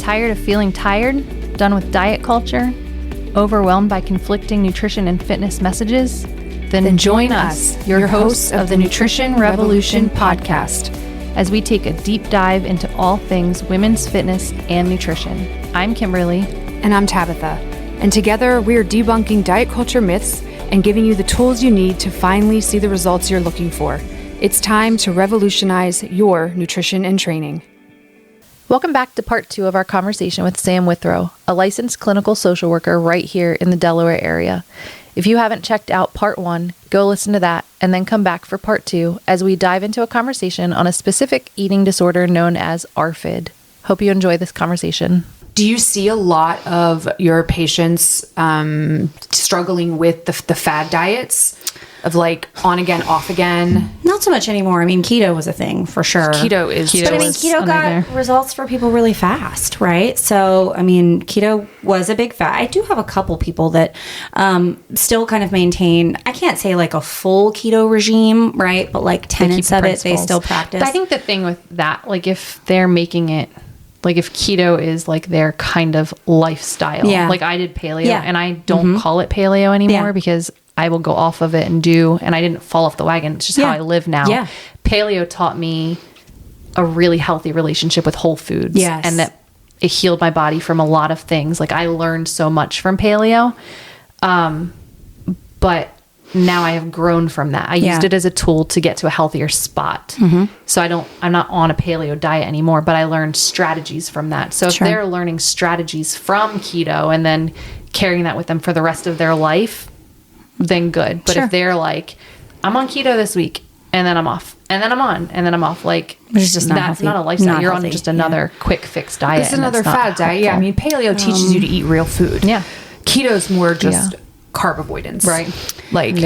tired of feeling tired? Done with diet culture? Overwhelmed by conflicting nutrition and fitness messages? Then join us, your hosts of the Nutrition Revolution podcast, as we take a deep dive into all things women's fitness and nutrition. I'm Kimberly. And I'm Tabitha. And together we are debunking diet culture myths and giving you the tools you need to finally see the results you're looking for. It's time to revolutionize your nutrition and training. Welcome back to part 2 of our conversation with Sam Withrow, a licensed clinical social worker right here in the Delaware area. If you haven't checked out part 1, go listen to that and then come back for part 2 as we dive into a conversation on a specific eating disorder known as ARFID. Hope you enjoy this conversation. Do you see a lot of your patients struggling with the fad diets of like on again, off again? Not so much anymore. I mean, keto was a thing for sure. Keto is. But I mean, keto got results for people really fast, right? So, I mean, keto was a big fad. I do have a couple people that still kind of maintain, I can't say like a full keto regime, right? But like tenets of it, they still practice. But I think the thing with that, like if they're making it, like if keto is like their kind of lifestyle, like I did paleo and I don't call it paleo anymore because I will go off of it and I didn't fall off the wagon. It's just how I live now. Yeah. Paleo taught me a really healthy relationship with whole foods and that it healed my body from a lot of things. Like I learned so much from paleo. But now I have grown from that. I used it as a tool to get to a healthier spot. So I'm not on a paleo diet anymore, but I learned strategies from that. So if they're learning strategies from keto and then carrying that with them for the rest of their life, then good. But if they're like, I'm on keto this week and then I'm off and then I'm on and then I'm off, like it's just that's not a lifestyle. You're on just another quick fix diet. It's another fad diet. Yeah. I mean, paleo teaches you to eat real food. Yeah. Keto's more just carb avoidance. Right. Like,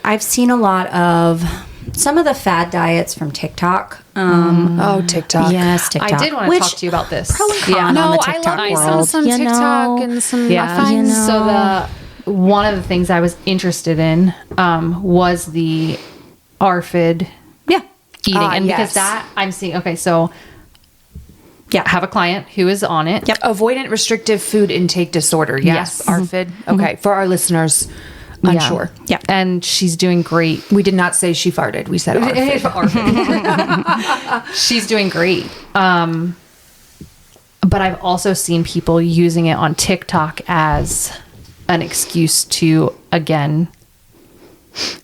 I've seen a lot of some of the fad diets from TikTok. TikTok. Yes, TikTok. I did want to talk to you about this. Pro and con on the TikTok world. Some TikTok and some. So one of the things I was interested in was the ARFID eating. And because that I'm seeing, so I have a client who is on it. Yep. Avoidant restrictive food intake disorder. Yes. ARFID. Okay. For our listeners unsure. Yeah. And she's doing great. We did not say she farted. We said ARFID. She's doing great. But I've also seen people using it on TikTok as an excuse to, again,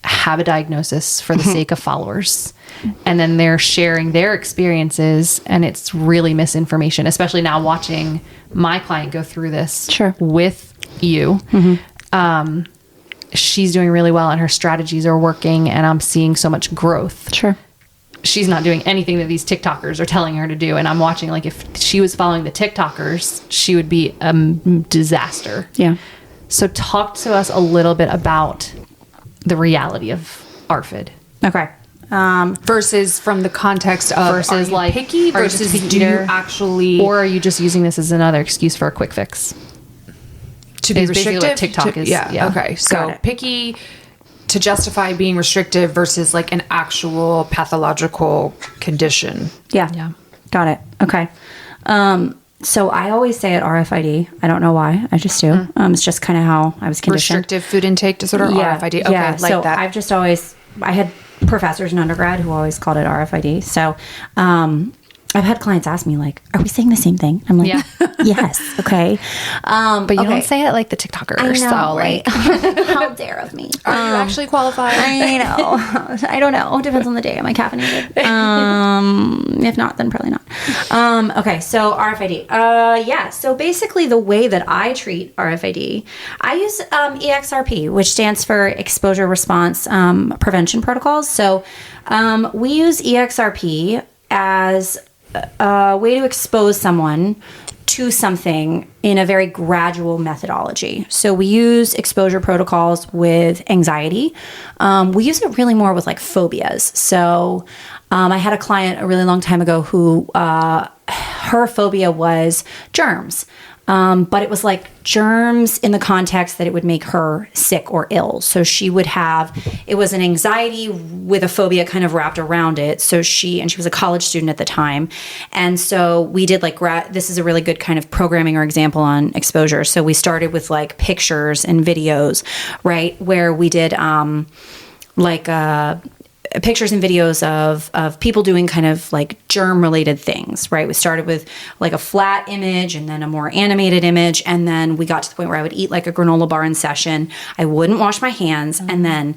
have a diagnosis for the sake of followers. And then they're sharing their experiences and it's really misinformation, especially now watching my client go through this with you. She's doing really well and her strategies are working and I'm seeing so much growth. She's not doing anything that these TikTokers are telling her to do. And I'm watching, like, if she was following the TikTokers, she would be a disaster. Yeah. So talk to us a little bit about the reality of ARFID. Okay. Versus from the context of versus like picky versus do you actually, or are you just using this as another excuse for a quick fix? To be restrictive? What TikTok is. Yeah. Okay. So picky to justify being restrictive versus like an actual pathological condition. Yeah. Got it. Okay. So I always say at RFID. I don't know why. I just do. It's just kind of how I was conditioned. Restrictive food intake disorder, RFID. Okay, like so that. I've just always, I had professors in undergrad who always called it RFID. So I've had clients ask me like, are we saying the same thing? I'm like, yes. Okay. But you don't say it like the TikTokers. I know, so right? Like, how dare of me. Are you actually qualified? I know. I don't know. Depends on the day. Am I caffeinated? If not, then probably not. Okay. So RFID. So basically the way that I treat RFID, I use EXRP, which stands for Exposure Response Prevention Protocols. So we use EXRP as a way to expose someone to something in a very gradual methodology. So we use exposure protocols with anxiety. We use it really more with like phobias. So I had a client a really long time ago who her phobia was germs. But it was like germs in the context that it would make her sick or ill. So she would it was an anxiety with a phobia kind of wrapped around it. So she was a college student at the time. And so we did this is a really good kind of programming or example on exposure. So we started with like pictures and videos, right? Where we did, pictures and videos of people doing kind of like germ related things, right? We started with like a flat image and then a more animated image. And then we got to the point where I would eat like a granola bar in session. I wouldn't wash my hands. And then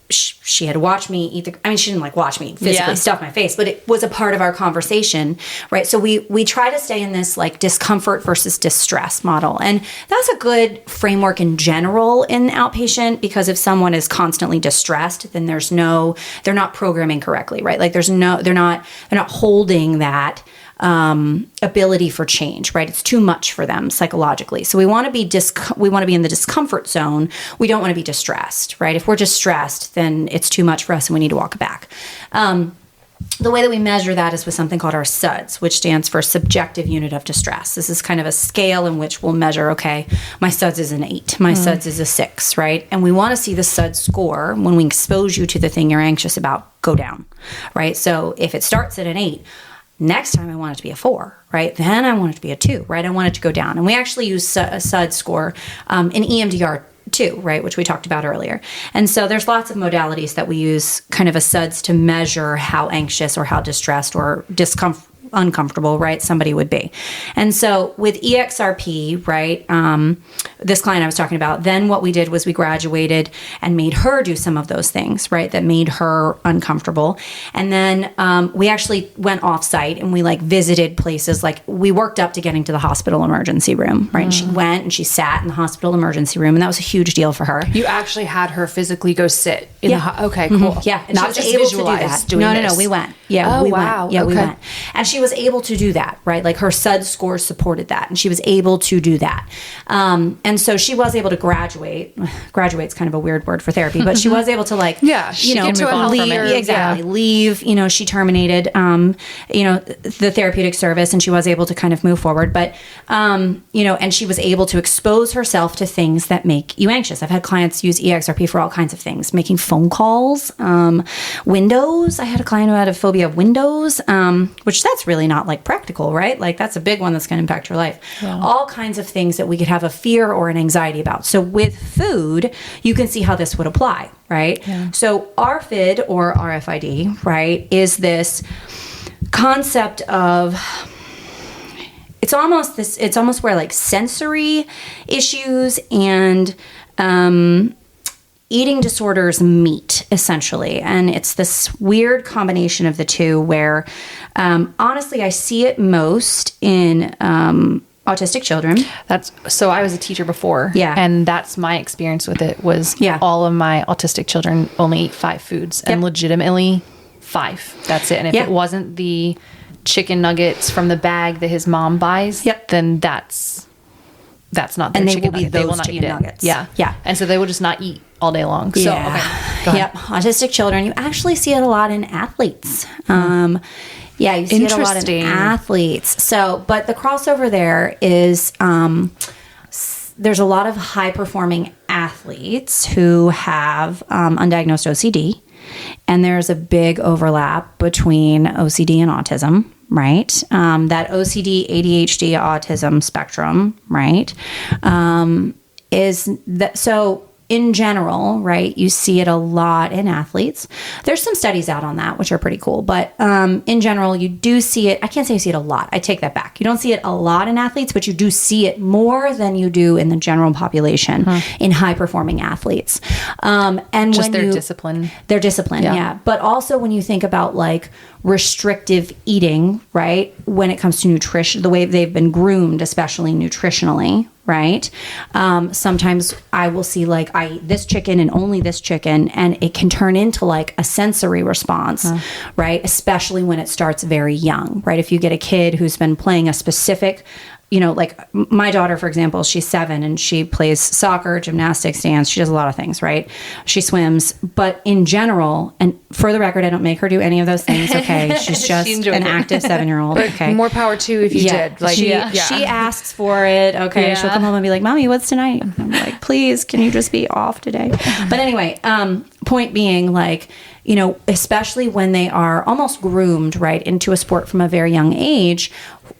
she had to watch me eat she didn't like watch me physically stuff my face, but it was a part of our conversation, right? So we try to stay in this like discomfort versus distress model. And that's a good framework in general in outpatient, because if someone is constantly distressed, then they're not programming correctly, right? Like they're not holding that ability for change, right? It's too much for them psychologically. So we want to be in the discomfort zone. We don't want to be distressed, right? If we're distressed, then it's too much for us and we need to walk back. The way that we measure that is with something called our SUDS, which stands for subjective unit of distress. This is kind of a scale in which we'll measure, okay, my SUDS is an 8, my SUDS is a 6, right? And we want to see the SUDS score when we expose you to the thing you're anxious about go down, right? So if it starts at an 8, next time I want it to be a 4, right? Then I want it to be a 2, right? I want it to go down. And we actually use a SUD score in EMDR too, right? Which we talked about earlier. And so there's lots of modalities that we use kind of a SUDS to measure how anxious or how distressed or uncomfortable, right, somebody would be. And so with EXRP, right, this client I was talking about, then what we did was we graduated and made her do some of those things, right, that made her uncomfortable. And then we actually went off-site and we like visited places, like we worked up to getting to the hospital emergency room, right? And she went and she sat in the hospital emergency room, and that was a huge deal for her. You actually had her physically go sit in the okay, cool. Yeah, and not she was just able visualize to do that. doing No, this. we went. Yeah, we went. Yeah, we went. And she was able to do that, right? Like her SUD score supported that, and she was able to do that. And so she was able to graduate. Graduate's kind of a weird word for therapy, but she was able to like, leave. You know, she terminated, the therapeutic service, and she was able to kind of move forward. But, and she was able to expose herself to things that make you anxious. I've had clients use EXRP for all kinds of things, making phone calls, windows. I had a client who had a phobia of windows, which that's really not like practical, right? Like that's a big one that's going to impact your life. Yeah. All kinds of things that we could have a fear or an anxiety about. So with food, you can see how this would apply, right? Yeah. So ARFID or RFID, right, is this concept of it's almost where like sensory issues and eating disorders meet, essentially. And it's this weird combination of the two where, honestly, I see it most in autistic children. So I was a teacher before. Yeah. And that's my experience with it was all of my autistic children only eat 5 foods and legitimately 5. That's it. And if it wasn't the chicken nuggets from the bag that his mom buys, then that's not their chicken nugget. They will not eat nuggets. Yeah. Yeah. And so they will just not eat all day long. So, Yep. Autistic children, you actually see it a lot in athletes. You see it a lot in athletes. So, but the crossover there is, there's a lot of high performing athletes who have undiagnosed OCD, and there's a big overlap between OCD and autism. Right. That OCD, ADHD, autism spectrum, right, is that so in general, right, you see it a lot in athletes. There's some studies out on that, which are pretty cool. But in general, you do see it. I can't say you see it a lot. I take that back. You don't see it a lot in athletes, but you do see it more than you do in the general population in high-performing athletes. And just their discipline. Their discipline, yeah. But also when you think about, like, restrictive eating, right, when it comes to nutrition, the way they've been groomed, especially nutritionally, right? Sometimes I will see like I eat this chicken and only this chicken, and it can turn into like a sensory response, right? Especially when it starts very young, right? If you get a kid who's been playing a specific you know, like my daughter, for example, she's 7 and she plays soccer, gymnastics, dance. She does a lot of things, right? She swims. But in general, and for the record, I don't make her do any of those things. Okay. She's just an active 7-year-old. Okay. More power to you if you did. Like, she asks for it. Okay. Yeah. She'll come home and be like, Mommy, what's tonight? And I'm like, please, can you just be off today? But anyway, point being, like, you know, especially when they are almost groomed, right, into a sport from a very young age,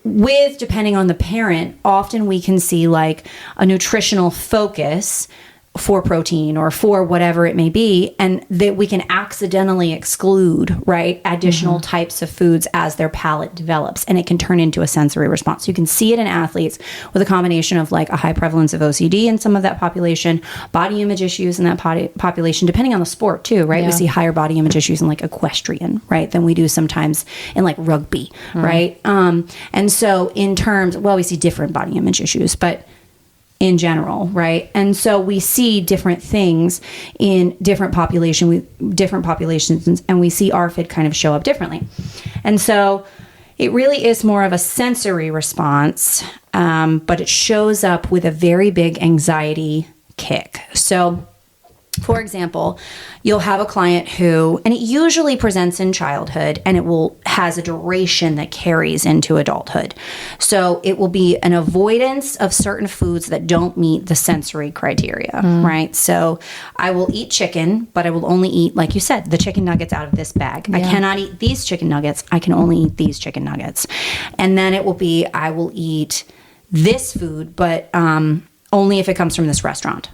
with, depending on the parent, often we can see like a nutritional focus for protein or for whatever it may be, and that we can accidentally exclude, right, additional types of foods as their palate develops, and it can turn into a sensory response. You can see it in athletes with a combination of like a high prevalence of OCD in some of that population, body image issues in that population, depending on the sport too, right? We see higher body image issues in like equestrian, right, than we do sometimes in like rugby, right? And so in terms, well, we see different body image issues, but in general, right? And so we see different things in different populations, and we see ARFID kind of show up differently. And so it really is more of a sensory response, but it shows up with a very big anxiety kick. So, for example, you'll have a client who, and it usually presents in childhood, and has a duration that carries into adulthood. So it will be an avoidance of certain foods that don't meet the sensory criteria, right? So I will eat chicken, but I will only eat, like you said, the chicken nuggets out of this bag. I cannot eat these chicken nuggets. I can only eat these chicken nuggets. And then it will be, I will eat this food, but only if it comes from this restaurant.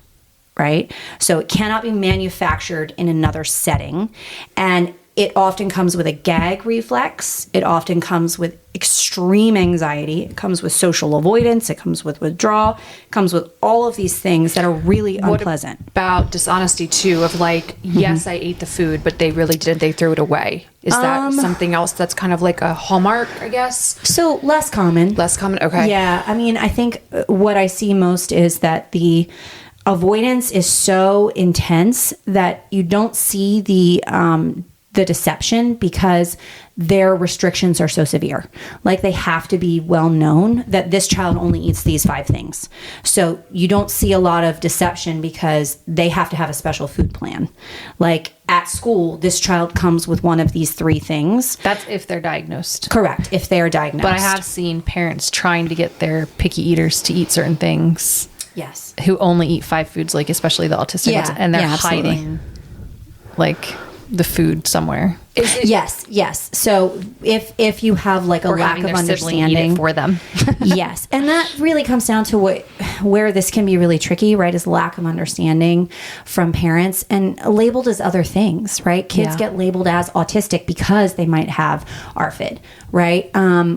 Right? So it cannot be manufactured in another setting. And it often comes with a gag reflex. It often comes with extreme anxiety. It comes with social avoidance. It comes with withdrawal. It comes with all of these things that are really unpleasant. What about dishonesty too, of like, yes, I ate the food, but they really didn't. They threw it away. Is that something else that's kind of like a hallmark, I guess? So less common. Less common? Okay. Yeah. I mean, I think what I see most is that the avoidance is so intense that you don't see the deception because their restrictions are so severe. Like, they have to be well known that this child only eats these 5 things. So you don't see a lot of deception because they have to have a special food plan. Like, at school, this child comes with one of these 3 things. That's if they're diagnosed. Correct, if they're diagnosed. But I have seen parents trying to get their picky eaters to eat certain things. Yes. Who only eat 5 foods, like especially the autistic ones, and they're hiding like the food somewhere. Yes. So if you have like a lack of understanding, eat it for them. Yes. And that really comes down to where this can be really tricky, right? Is lack of understanding from parents and labeled as other things, right? Kids get labeled as autistic because they might have ARFID, right?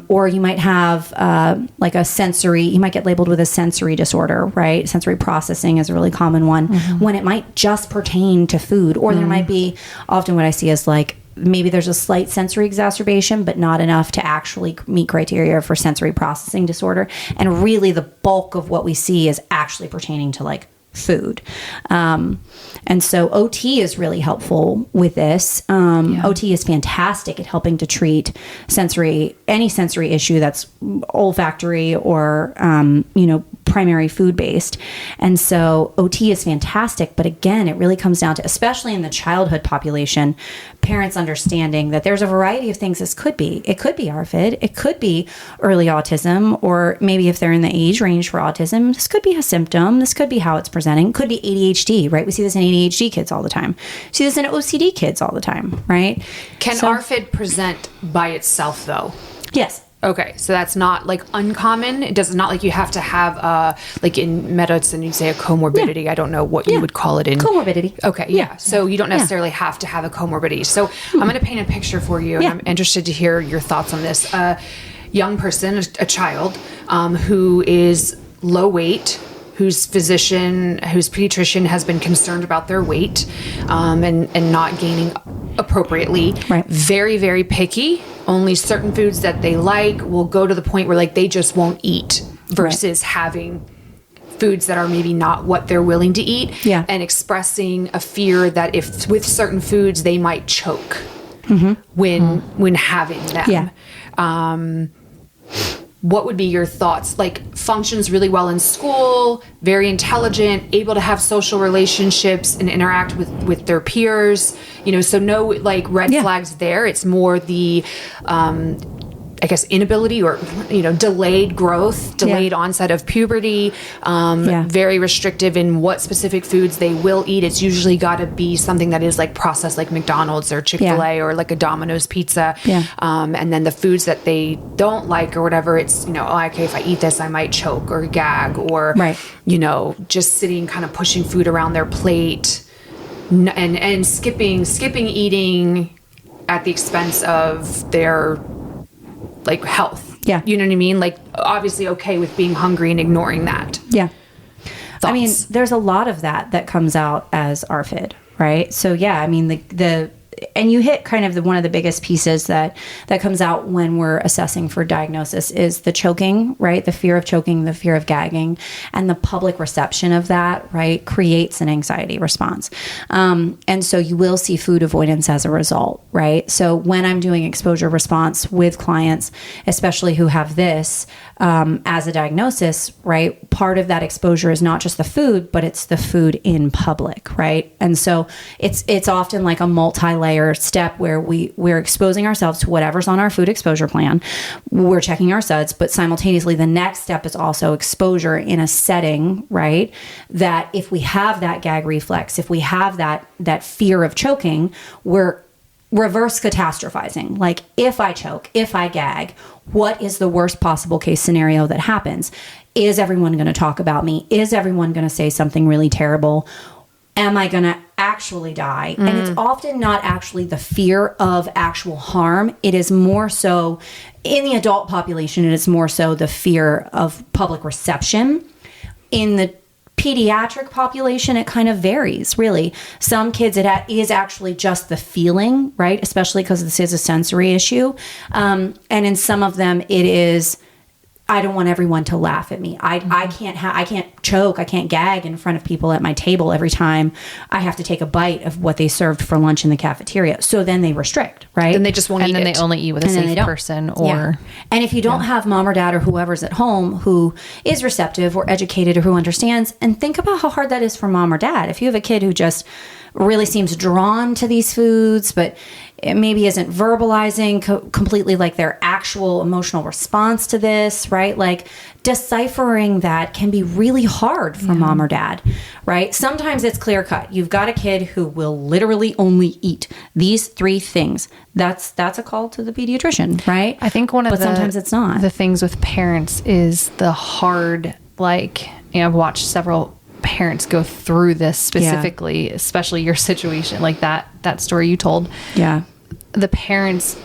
Or you might have you might get labeled with a sensory disorder, right? Sensory processing is a really common one when it might just pertain to food, or there might be, often what I see is like, maybe there's a slight sensory exacerbation, but not enough to actually meet criteria for sensory processing disorder. And really the bulk of what we see is actually pertaining to like food. And so OT is really helpful with this. OT is fantastic at helping to treat any sensory issue that's olfactory or, primary food based. And so OT is fantastic. But again, it really comes down to, especially in the childhood population, parents understanding that there's a variety of things this could be. It could be ARFID. It could be early autism, or maybe if they're in the age range for autism, this could be a symptom. This could be how it's presenting. It could be ADHD, right? We see this in ADHD kids all the time. We see this in OCD kids all the time, right? Can ARFID present by itself though? Yes. Okay, so that's not like uncommon. It does not like you have to have like in medicine you say a comorbidity. Yeah. I don't know what you would call it in comorbidity. Okay, yeah. So you don't necessarily have to have a comorbidity. So I'm going to paint a picture for you, and I'm interested to hear your thoughts on this. Young person, a child, who is low weight, whose pediatrician has been concerned about their weight, and not gaining appropriately. Right. Very, very picky. Only certain foods that they like will go to the point where like they just won't eat, versus having foods that are maybe not what they're willing to eat. Yeah. And expressing a fear that if with certain foods they might choke when having them. Yeah. what would be your thoughts? Like, functions really well in school, very intelligent, able to have social relationships and interact with their peers, so no like red flags there. It's more the I guess inability or delayed growth, delayed onset of puberty, very restrictive in what specific foods they will eat. It's usually got to be something that is like processed, like McDonald's or Chick-fil-A or like a Domino's pizza. And then the foods that they don't like or whatever, it's okay, if I eat this I might choke or gag or just sitting kind of pushing food around their plate and skipping eating at the expense of their like health. Yeah. You know what I mean? Like, obviously okay with being hungry and ignoring that. Yeah. Thoughts? I mean, there's a lot of that comes out as ARFID, right? So yeah, I mean, and you hit kind of one of the biggest pieces that comes out when we're assessing for diagnosis is the choking, right? The fear of choking, the fear of gagging, and the public reception of that, right, creates an anxiety response. And so you will see food avoidance as a result, right? So when I'm doing exposure response with clients, especially who have this as a diagnosis, right, part of that exposure is not just the food, but it's the food in public, right? And so it's often like a multi-layer step where we're exposing ourselves to whatever's on our food exposure plan. We're checking our SUDS, but simultaneously the next step is also exposure in a setting, right? That if we have that gag reflex, if we have that fear of choking, we're reverse catastrophizing. Like, if I choke, if I gag, what is the worst possible case scenario that happens? Is everyone going to talk about me? Is everyone going to say something really terrible? Am I going to actually die? And it's often not actually the fear of actual harm. It is more so, in the adult population, it is more so the fear of public reception. In the pediatric population, it kind of varies, really. Some kids, it is actually just the feeling, right? Especially because this is a sensory issue. And in some of them, it is, I don't want everyone to laugh at me. I can't choke, I can't gag in front of people at my table every time I have to take a bite of what they served for lunch in the cafeteria. So then they restrict, right? Then they just won't eat it. And then they only eat with a safe person or... Yeah. And if you don't have mom or dad or whoever's at home who is receptive or educated or who understands, and think about how hard that is for mom or dad. If you have a kid who just really seems drawn to these foods, but it maybe isn't verbalizing completely like their actual emotional response to this, right? Like, deciphering that can be really hard for mom or dad, right? Sometimes it's clear cut. You've got a kid who will literally only eat these 3 things. That's a call to the pediatrician, right? I think sometimes it's not. The things with parents is the hard, like, I've watched several parents go through this specifically, especially your situation, like that story you told. Yeah. The parents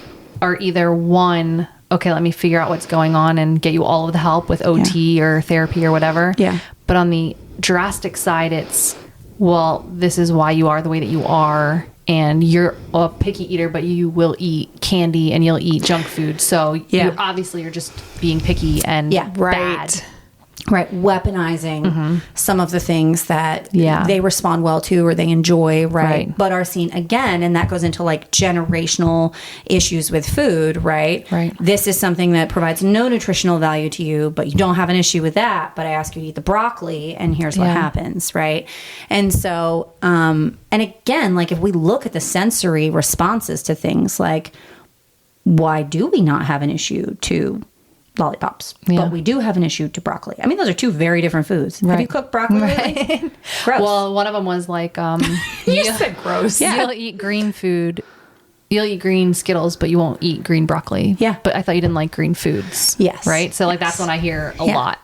are either one, okay, let me figure out what's going on and get you all of the help with OT or therapy or whatever. Yeah. But on the drastic side, it's, well, this is why you are the way that you are. And you're a picky eater, but you will eat candy and you'll eat junk food. So you're just being picky and bad. Right. Weaponizing some of the things that they respond well to or they enjoy, right? But are seen again. And that goes into like generational issues with food, right? Right. This is something that provides no nutritional value to you, but you don't have an issue with that. But I ask you to eat the broccoli and here's what happens, right? And so, and again, like if we look at the sensory responses to things like, why do we not have an issue to lollipops, but we do have an issue to broccoli? I mean, those are 2 very different foods. Have you cooked broccoli lately? Gross. Well, one of them was like, you said gross. Yeah. You'll eat green food. You'll eat green Skittles, but you won't eat green broccoli. Yeah. But I thought you didn't like green foods. Yes. Right? So like that's when I hear a lot.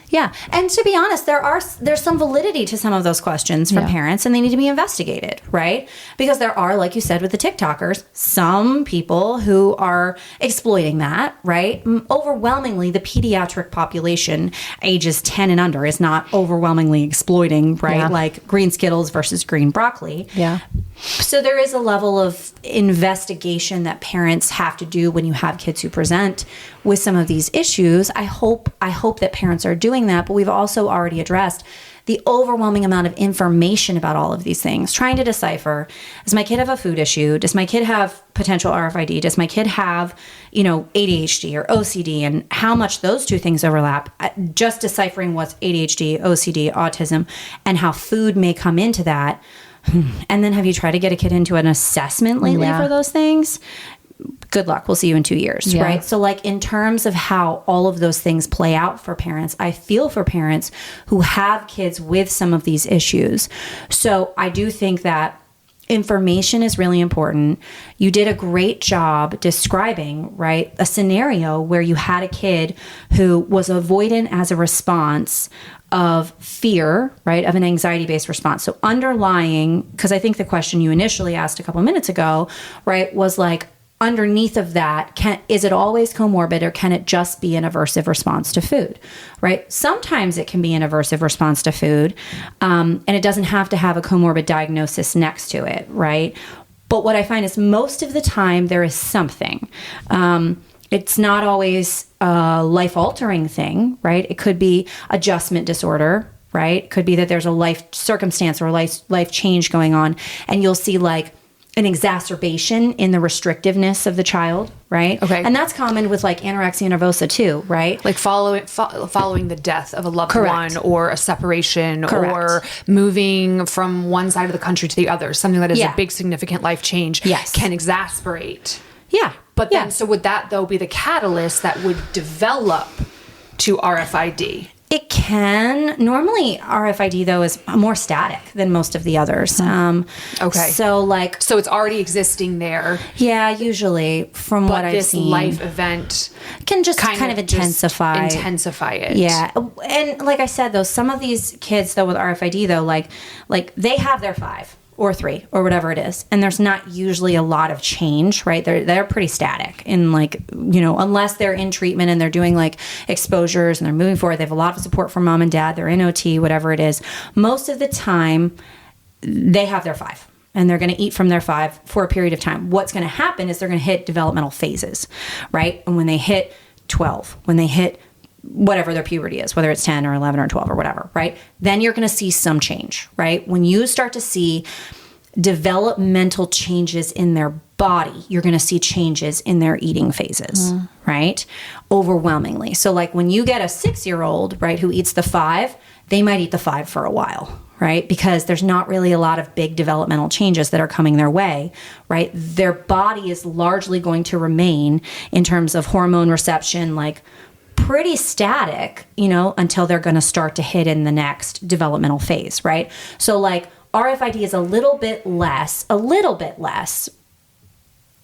Yeah. And to be honest, there's some validity to some of those questions from parents, and they need to be investigated, right? Because there are, like you said, with the TikTokers, some people who are exploiting that, right? Overwhelmingly, the pediatric population, ages 10 and under, is not overwhelmingly exploiting, right? Yeah. Like green Skittles versus green broccoli. Yeah. So there is a level of investigation that parents have to do when you have kids who present with some of these issues. I hope that parents are doing that, but we've also already addressed the overwhelming amount of information about all of these things, trying to decipher, does my kid have a food issue? Does my kid have potential RFID? Does my kid have, ADHD or OCD, and how much those two things overlap? Just deciphering what's ADHD, OCD, autism, and how food may come into that. And then have you tried to get a kid into an assessment lately for those things? Good luck. We'll see you in 2 years, right? So like in terms of how all of those things play out for parents, I feel for parents who have kids with some of these issues. So I do think that information is really important. You did a great job describing, right, a scenario where you had a kid who was avoidant as a response of fear, right, of an anxiety-based response. So underlying, because I think the question you initially asked a couple minutes ago, right, was like, underneath of that, is it always comorbid, or can it just be an aversive response to food, right? Sometimes it can be an aversive response to food, and it doesn't have to have a comorbid diagnosis next to it, right? But what I find is most of the time there is something. It's not always a life-altering thing, right? It could be adjustment disorder, right? It could be that there's a life circumstance or life change going on, and you'll see like an exacerbation in the restrictiveness of the child, right? Okay. And that's common with like anorexia nervosa too, right? Like following the death of a loved one, or a separation, or Correct. moving from one side of the country to the other, something that is Yeah. a big significant life change, can exasperate. Yeah. But then, so would that though be the catalyst that would develop to RFID? It can. Normally, RFID, though, is more static than most of the others. Okay. So it's already existing there. Yeah, usually, from what I've seen. But this life event can just kind of intensify it. Yeah. And like I said, though, some of these kids, though, with RFID, though, like they have their 5 or 3 or whatever it is, and there's not usually a lot of change, right? They're pretty static in unless they're in treatment and they're doing like exposures and they're moving forward. They have a lot of support from mom and dad. They're in OT, whatever it is. Most of the time, they have their 5. And they're going to eat from their 5 for a period of time. What's going to happen is they're going to hit developmental phases, right? And when they hit 12, when they hit whatever their puberty is, whether it's 10 or 11 or 12 or whatever, right? Then you're going to see some change, right? When you start to see developmental changes in their body, you're going to see changes in their eating phases, right? Overwhelmingly. So like when you get a 6-year-old, right, who eats the 5, they might eat the 5 for a while, right? Because there's not really a lot of big developmental changes that are coming their way, right? Their body is largely going to remain in terms of hormone reception, like pretty static, until they're going to start to hit in the next developmental phase, right? So like RFID is a little bit less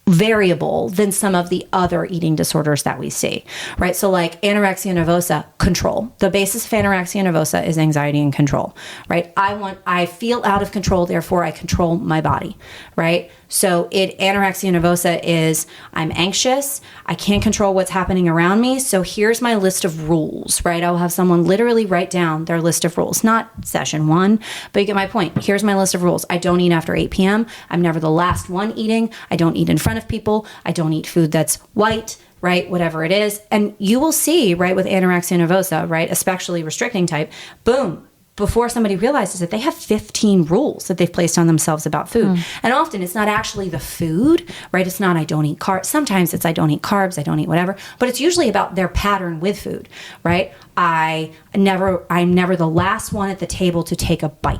variable than some of the other eating disorders that we see, right? So like anorexia nervosa, control. The basis of anorexia nervosa is anxiety and control, right? I feel out of control, therefore I control my body, right? So anorexia nervosa is I'm anxious, I can't control what's happening around me, so here's my list of rules, right? I'll have someone literally write down their list of rules, not session 1, but you get my point. Here's my list of rules. I don't eat after 8 p.m. I'm never the last one eating. I don't eat in front of people. I don't eat food that's white, right? Whatever it is. And you will see, right, with anorexia nervosa, right, especially restricting type, boom, before somebody realizes that they have 15 rules that they've placed on themselves about food. And often it's not actually the food, right? It's not I don't eat carbs. Sometimes it's I don't eat carbs, I don't eat whatever. But it's usually about their pattern with food, right? I'm never the last one at the table to take a bite.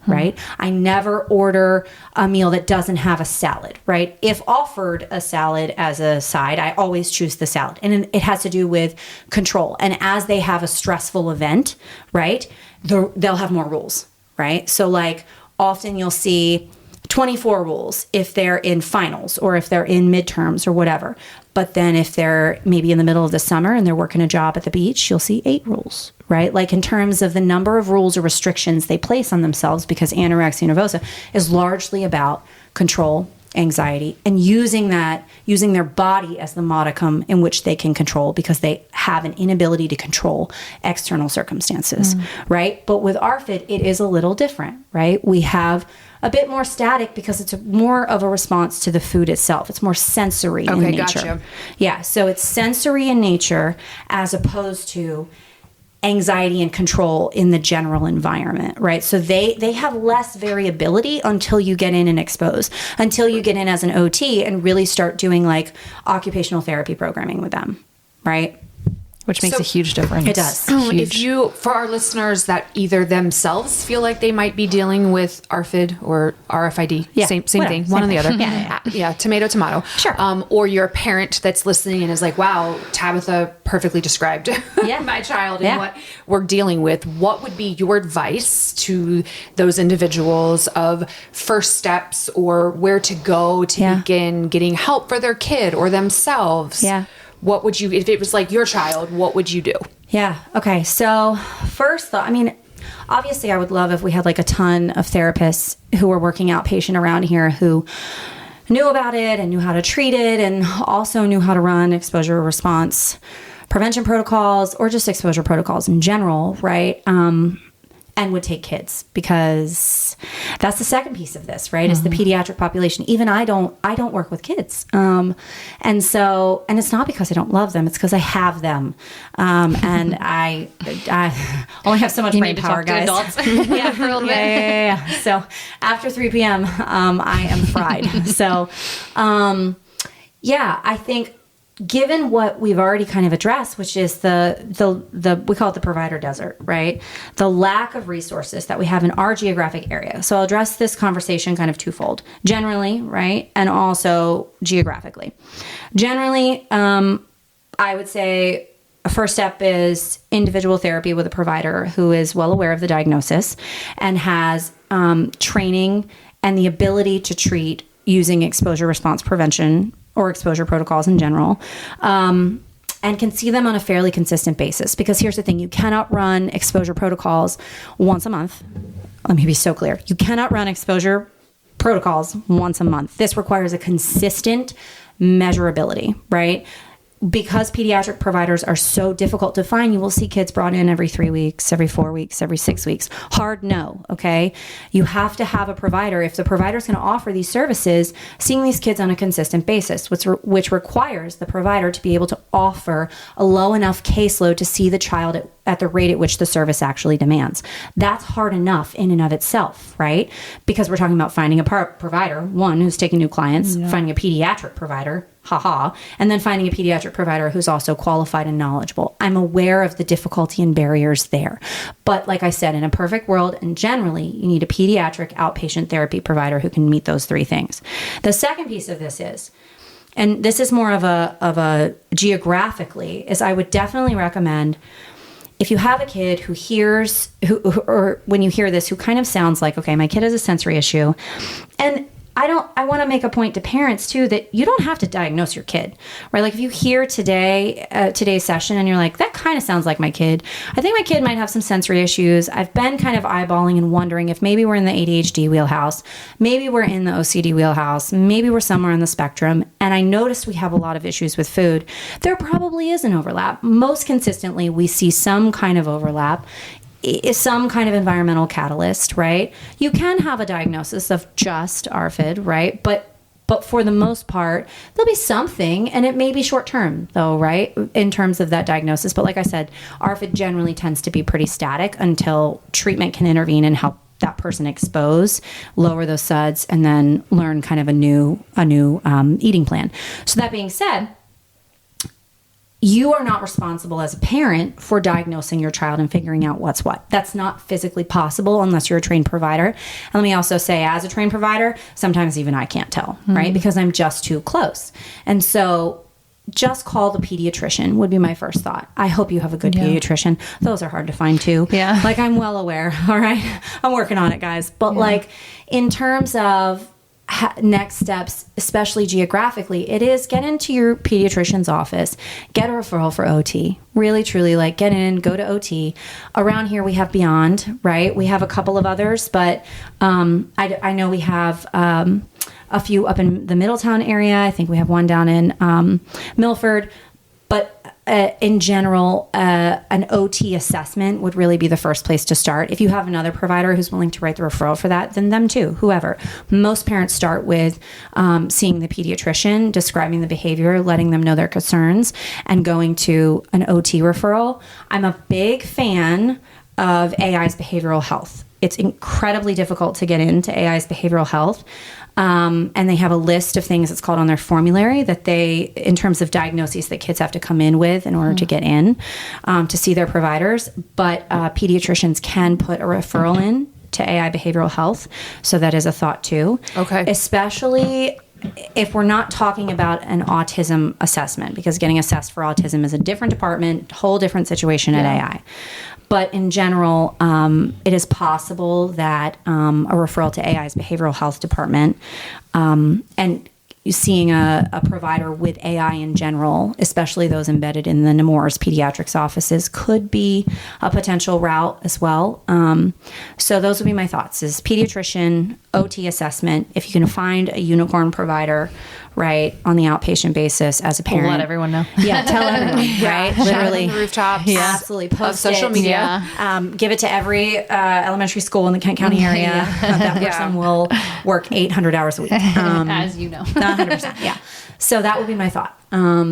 Right? I never order a meal that doesn't have a salad, right? If offered a salad as a side, I always choose the salad. And it has to do with control. And as they have a stressful event, right, they'll have more rules, right? So like often you'll see 24 rules if they're in finals or if they're in midterms or whatever. But then if they're maybe in the middle of the summer and they're working a job at the beach, you'll see 8 rules, right? Like in terms of the number of rules or restrictions they place on themselves, because anorexia nervosa is largely about control, anxiety, and using their body as the modicum in which they can control, because they have an inability to control external circumstances, right? But with ARFID, it is a little different, right? We have a bit more static because it's more of a response to the food itself. It's more sensory in nature. Gotcha. Yeah, so it's sensory in nature as opposed to anxiety and control in the general environment, right? So they have less variability until you get in and expose, until you get in as an OT and really start doing like occupational therapy programming with them, right? Which makes a huge difference. It does. If for our listeners that either themselves feel like they might be dealing with ARFID or RFID, same thing, one or the other. Yeah, tomato. Sure. Or you're a parent that's listening and is like, wow, Tabitha perfectly described my child and what we're dealing with. What would be your advice to those individuals of first steps or where to go to begin getting help for their kid or themselves? Yeah. What would you, if it was like your child, what would you do? Yeah. Okay. So first thought, I mean, obviously I would love if we had like a ton of therapists who were working outpatient around here who knew about it and knew how to treat it and also knew how to run exposure response prevention protocols or just exposure protocols in general, right? And would take kids, because that's the second piece of this, right? Is the pediatric population. Even I don't work with kids. And it's not because I don't love them, it's because I have them. And I only have so much brain power, guys. Yeah, for a little bit. Yeah. So after 3 p.m., I am fried. So, I think given what we've already kind of addressed, which is the we call it the provider desert, right? The lack of resources that we have in our geographic area. So I'll address this conversation kind of twofold, generally, right? And also geographically. Generally, I would say a first step is individual therapy with a provider who is well aware of the diagnosis and has training and the ability to treat using exposure response prevention or exposure protocols in general, and can see them on a fairly consistent basis. Because here's the thing, you cannot run exposure protocols once a month. Let me be so clear. You cannot run exposure protocols once a month. This requires a consistent measurability, right? Because pediatric providers are so difficult to find, you will see kids brought in every 3 weeks, every 4 weeks, every 6 weeks. Hard no, okay? You have to have a provider. If the provider is going to offer these services, seeing these kids on a consistent basis, which requires the provider to be able to offer a low enough caseload to see the child at the rate at which the service actually demands. That's hard enough in and of itself, right? Because we're talking about finding a provider, one who's taking new clients, finding a pediatric provider, and then finding a pediatric provider who's also qualified and knowledgeable. I'm aware of the difficulty and barriers there. But like I said, in a perfect world, and generally, you need a pediatric outpatient therapy provider who can meet those three things. The second piece of this is, and this is more of a geographically, is I would definitely recommend, if you have a kid who hears, or when you hear this, who kind of sounds like, okay, my kid has a sensory issue, and I want to make a point to parents too, that you don't have to diagnose your kid, right? Like if you hear today's session and you're like, that kind of sounds like my kid. I think my kid might have some sensory issues. I've been kind of eyeballing and wondering if maybe we're in the ADHD wheelhouse, maybe we're in the OCD wheelhouse, maybe we're somewhere on the spectrum. And I noticed we have a lot of issues with food. There probably is an overlap. Most consistently, we see some kind of overlap. Is some kind of environmental catalyst, right? You can have a diagnosis of just ARFID, right? But for the most part, there'll be something, and it may be short term though, right? In terms of that diagnosis. But like I said, ARFID generally tends to be pretty static until treatment can intervene and help that person expose, lower those SUDs, and then learn kind of a new eating plan. So that being said, you are not responsible as a parent for diagnosing your child and figuring out what's what. That's not physically possible unless you're a trained provider. And let me also say, as a trained provider, sometimes even I can't tell, right? Because I'm just too close. And so just call the pediatrician would be my first thought. I hope you have a good pediatrician. Those are hard to find too. Yeah. Like I'm well aware, all right? I'm working on it, guys. But like in terms of next steps, especially geographically, it is get into your pediatrician's office, get a referral for OT. Really, truly, like get in, go to OT. Around here, we have Beyond, right? We have a couple of others, but I know we have a few up in the Middletown area. I think we have one down in Milford. But in general, an OT assessment would really be the first place to start. If you have another provider who's willing to write the referral for that, then them too, whoever. Most parents start with seeing the pediatrician, describing the behavior, letting them know their concerns, and going to an OT referral. I'm a big fan of AI's behavioral health. It's incredibly difficult to get into AI's behavioral health. And they have a list of things that's called on their formulary that they, in terms of diagnoses that kids have to come in with in order to get in to see their providers. But pediatricians can put a referral in to AI behavioral health. So that is a thought too. Okay. Especially if we're not talking about an autism assessment, because getting assessed for autism is a different department, whole different situation at AI. But in general, it is possible that a referral to AI's behavioral health department and seeing a provider with AI in general, especially those embedded in the Nemours pediatrics offices, could be a potential route as well. So those would be my thoughts: is pediatrician, OT assessment. If you can find a unicorn provider, right, on the outpatient basis as a parent. Let everyone know. Yeah, tell everyone, right? Literally. On the rooftops. Yeah. Absolutely. Post social media. Give it to every elementary school in the Kent County area. That person will work 800 hours a week. As you know. 100%. Yeah. So that would be my thought,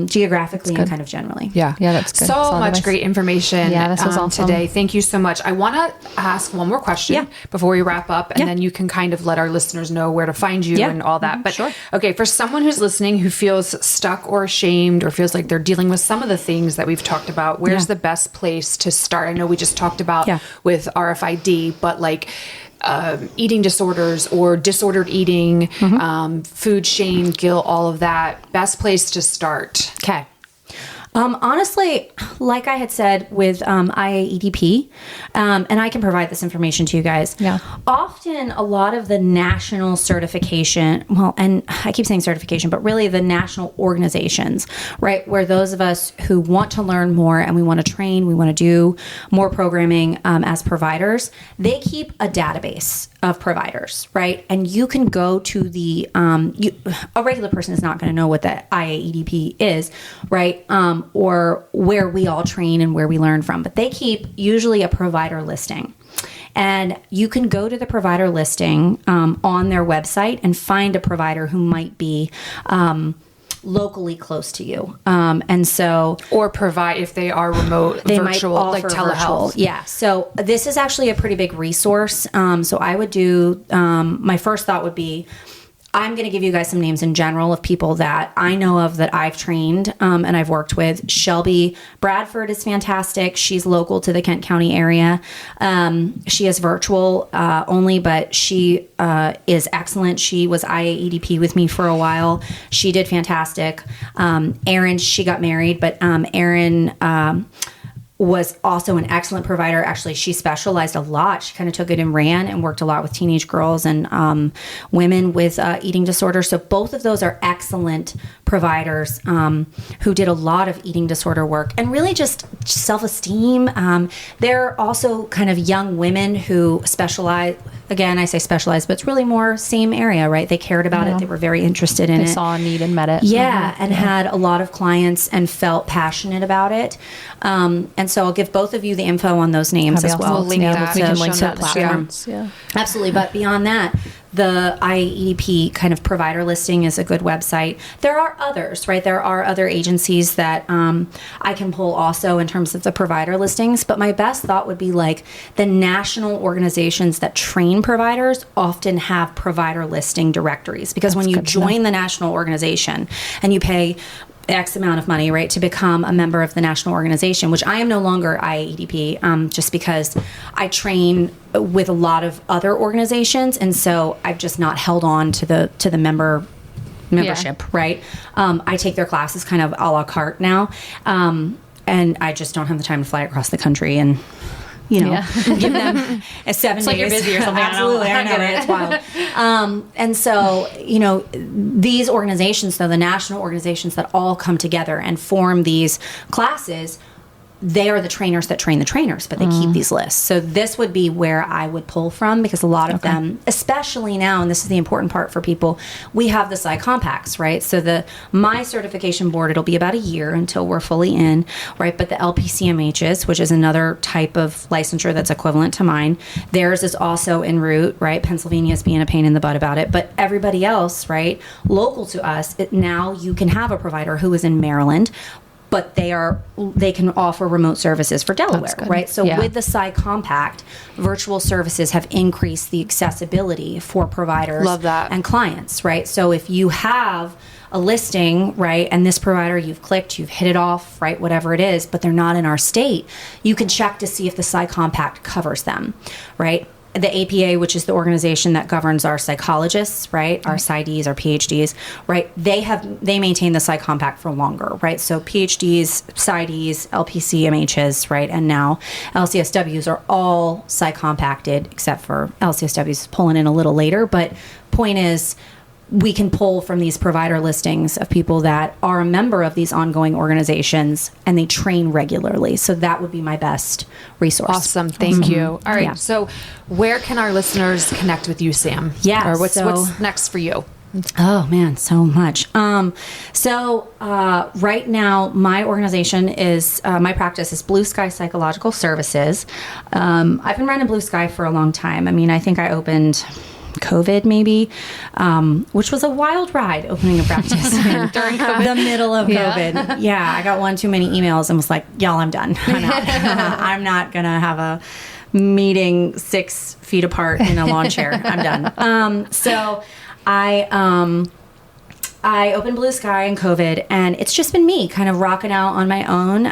geographically and kind of generally. Yeah, that's good. So much great information this was awesome today. Thank you so much. I want to ask one more question before we wrap up, and then you can kind of let our listeners know where to find you and all that. But okay, for someone who's listening who feels stuck or ashamed or feels like they're dealing with some of the things that we've talked about, where's the best place to start? I know we just talked about with RFID, but like eating disorders or disordered eating, food shame, guilt, all of that. Best place to start. Okay. Honestly, like I had said with IAEDP, and I can provide this information to you guys. Yeah. Often a lot of the national certification, and I keep saying certification, but really the national organizations, right, where those of us who want to learn more and we want to train, we want to do more programming as providers, they keep a database of providers, right? And you can go to the, a regular person is not going to know what the IAEDP is, right? Or where we all train and where we learn from. But they keep usually a provider listing. And you can go to the provider listing on their website and find a provider who might be locally close to you. And so... Or provide, if they are remote, they virtual, like telehealth. Virtual. Yeah. So this is actually a pretty big resource. So I would do... my first thought would be... I'm going to give you guys some names in general of people that I know of that I've trained and I've worked with. Shelby Bradford is fantastic. She's local to the Kent County area. She is virtual only, but she is excellent. She was IAEDP with me for a while. She did fantastic. Erin, she got married, but Erin... was also an excellent provider. Actually, she specialized a lot. She kind of took it and ran and worked a lot with teenage girls and women with eating disorders. So both of those are excellent providers who did a lot of eating disorder work and really just self-esteem. They're also kind of young women who specialize. Again, I say specialized, but it's really more same area, right? They cared about it. They were very interested in it. They saw a need and met it. Yeah, and had a lot of clients and felt passionate about it. And so I'll give both of you the info on those names as well. We'll link that. We can link to the that platform. Yeah. Absolutely. But beyond that, the IAEDP kind of provider listing is a good website. There are others, right? There are other agencies that I can pull also in terms of the provider listings. But my best thought would be like the national organizations that train providers often have provider listing directories. Because when you join the national organization and you pay X amount of money, right, to become a member of the national organization, which I am no longer IAEDP, just because I train with a lot of other organizations, and so I've just not held on to the membership, right? I take their classes kind of a la carte now, and I just don't have the time to fly across the country and give them a 7 days. Like you're busy or something. Absolutely, I know, right? It's wild. And so, these organizations, though, the national organizations that all come together and form these classes, they are the trainers that train the trainers, but they keep these lists. So this would be where I would pull from, because a lot of them, especially now, and this is the important part for people, we have the Psy Compacts, right? So my certification board, it'll be about a year until we're fully in, right? But the LPCMHs, which is another type of licensure that's equivalent to mine, theirs is also en route, right? Pennsylvania's being a pain in the butt about it, but everybody else, right, local to us, now you can have a provider who is in Maryland, but they can offer remote services for Delaware, right? So with the Psy Compact, virtual services have increased the accessibility for providers and clients, right? So if you have a listing, right, and this provider you've clicked, you've hit it off, right, whatever it is, but they're not in our state, you can check to see if the Psy Compact covers them, right? The APA, which is the organization that governs our psychologists, right, our PsyDs, our PhDs, right, they maintain the Psy Compact for longer, right? So PhDs, PsyDs, LPCMHs, right, and now LCSWs are all Psy Compacted, except for LCSWs pulling in a little later. But point is, we can pull from these provider listings of people that are a member of these ongoing organizations and they train regularly. So that would be my best resource. Awesome. Thank you. All right. Yeah. So where can our listeners connect with you, Sam? Yeah. Or what's next for you? Oh man, so much. Right now my organization is, my practice is Blue Sky Psychological Services. I've been running Blue Sky for a long time. I mean, I think I opened COVID maybe, which was a wild ride, opening a practice during the middle of COVID. Yeah, I got one too many emails and was like, y'all, I'm done. I'm out. I'm not going to have a meeting 6 feet apart in a lawn chair. I'm done. So I opened Blue Sky in COVID, and it's just been me kind of rocking out on my own,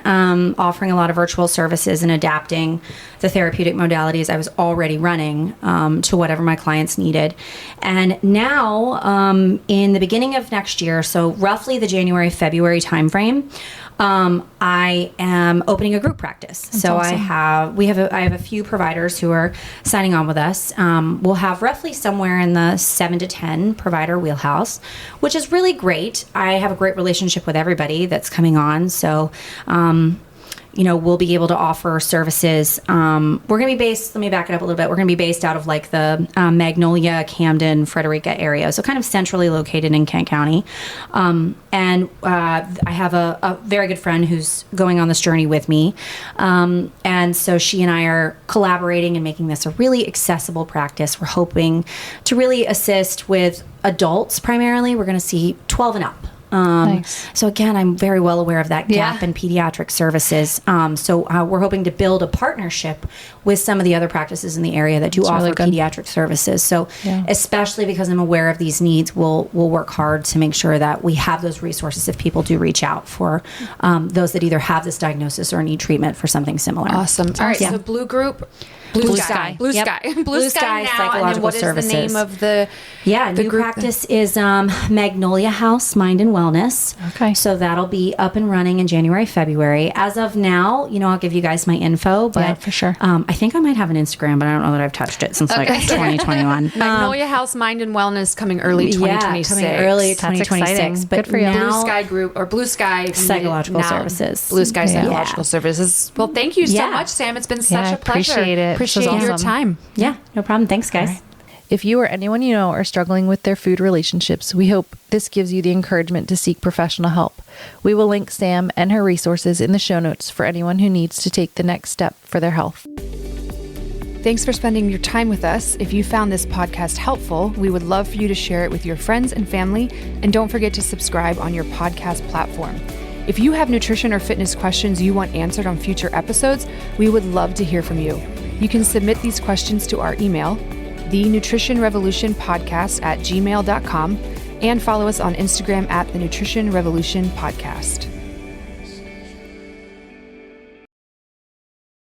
offering a lot of virtual services and adapting the therapeutic modalities I was already running to whatever my clients needed. And now, in the beginning of next year, so roughly the January-February timeframe, I am opening a group practice. That's so awesome. I have a few providers who are signing on with us. We'll have roughly somewhere in the 7 to 10 provider wheelhouse, which is really great. I have a great relationship with everybody that's coming on. So, we'll be able to offer services. We're going to be based, let me back it up a little bit. We're going to be based out of like the Magnolia, Camden, Frederica area. So kind of centrally located in Kent County. And I have a very good friend who's going on this journey with me. And so she and I are collaborating and making this a really accessible practice. We're hoping to really assist with adults primarily. We're going to see 12 and up. Nice. So again, I'm very well aware of that gap in pediatric services. So we're hoping to build a partnership with some of the other practices in the area that do offer pediatric services. So especially because I'm aware of these needs, we'll work hard to make sure that we have those resources if people do reach out for those that either have this diagnosis or need treatment for something similar. Awesome. All right. So Blue Group. Blue Sky. Blue Sky now, Psychological and then what Services. Is the name of the new group practice is Magnolia House Mind and Wellness. Okay. So that'll be up and running in January, February. As of now, I'll give you guys my info, but for sure. I think I might have an Instagram, but I don't know that I've touched it since 2021. Magnolia House Mind and Wellness coming early 2026. Coming early 2026. But good for you. Now, Blue Sky Group or Blue Sky Psychological Services. Blue Sky Psychological Services. Well, thank you so much, Sam. It's been such a pleasure. Appreciate it. Appreciate your time. Yeah, no problem. Thanks, guys. Right. If you or anyone you know are struggling with their food relationships, we hope this gives you the encouragement to seek professional help. We will link Sam and her resources in the show notes for anyone who needs to take the next step for their health. Thanks for spending your time with us. If you found this podcast helpful, we would love for you to share it with your friends and family, and don't forget to subscribe on your podcast platform. If you have nutrition or fitness questions you want answered on future episodes, we would love to hear from you. You can submit these questions to our email, thenutritionrevolutionpodcast@gmail.com, and follow us on Instagram @thenutritionrevolutionpodcast.